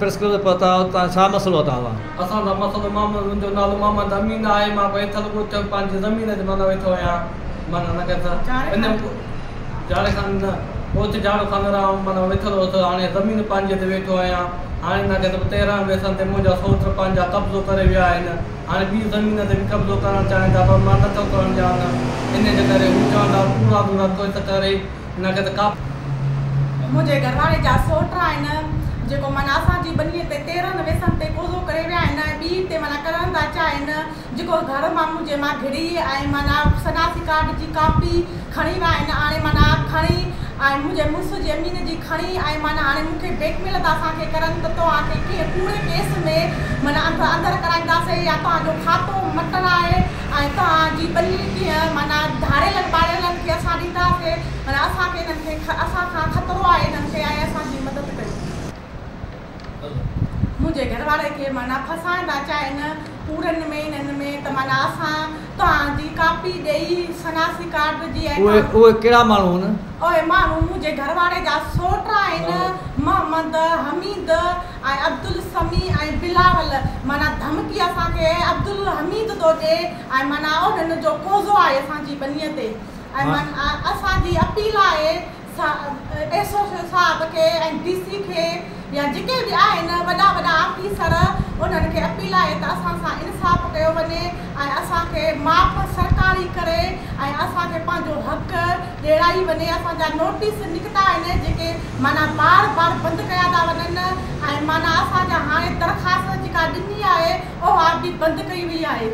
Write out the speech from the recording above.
Press club में पहुता छा मसलो तव्हां असां दा मसलो मुंहिंजो नालो मोहम्मद अमीन आहे। मां वेठल ॻोठ पंहिंजी ज़मीन ते माना वेठो आहियां। माना न कंदा जाड़े खान ॻोठ झाड़ू खान रहा माना वेठल हुउसि। हाणे ज़मीन पंहिंजे ते वेठो आहियां। हाणे न कंदा 13 वेसनि ते मुंहिंजा सोट पंहिंजा कब्ज़ो करे विया आहिनि। हाणे ॿी ज़मीन ते बि कब्ज़ो करणु चाहिनि था पर मां नथो करणु चाहियां। इन जे करे हू चवंदा पूरा पूरा कोई करे न कंदा का मुंहिंजे घरवारे जा सोट आहिनि जेको माना असांजी बनीअ ते 13 वेसनि ते कब्ज़ो करे विया आहिनि। ॿी ते माना करण था चाहिनि जेको घर मां मुंहिंजे मां घिड़ी ऐं माना शनाख़ती कार्ड जी कापी खणी विया आहिनि। हाणे माना खणी ऐं मुंहिंजे मुड़ुस जी ज़मीन जी खणी ऐं माना हाणे मूंखे ब्लैकमेल था असांखे करनि त तव्हांखे कीअं पूरे केस में माना अंदरि कराईंदासीं या तव्हांजो खातो मटणु आहे ऐं तव्हांजी बनी कीअं माना धाड़ेलनि ॿाड़ेलनि खे असां ॾींदासीं। माना असांखे इन्हनि खे असांखां ख़तरो आहे इन्हनि खे ऐं असांजी मदद कयो। मुंहिंजे घरवारे खे माना फसाइण था चाहिनि पूरनि में इन्हनि में त माना असां तव्हांजी कापी ॾेई शनाख़ती कार्ड जी उहे कहिड़ा माण्हू आहिनि? उहे माण्हू मुंहिंजे घरवारे जा सोट आहिनि मोहम्मद हमीद ऐं अब्दुल समी ऐं बिलावल। माना धमकी असांखे अब्दुल हमीद थो ॾिए ऐं माना उन्हनि जो कब्ज़ो आहे असांजी बनीअ ते। ऐं माना असांजी अपील आहे एसओ साहब खे ऐं डीसी खे या जेके बि आहिनि वॾा वॾा ऑफिसर उन्हनि खे अपील आहे त असां सां इंसाफ़ कयो वञे ऐं असांखे माफ़ सरकारी करे ऐं असांखे पंहिंजो हक़ ॾियराई वञे। असांजा नोटिस निकिता आहिनि जेके माना बार बार बंदि कया था वञनि ऐं माना असांजा हाणे दरख़्वास्त जेका ॾिनी आहे उहा बि बंदि कई वई आहे।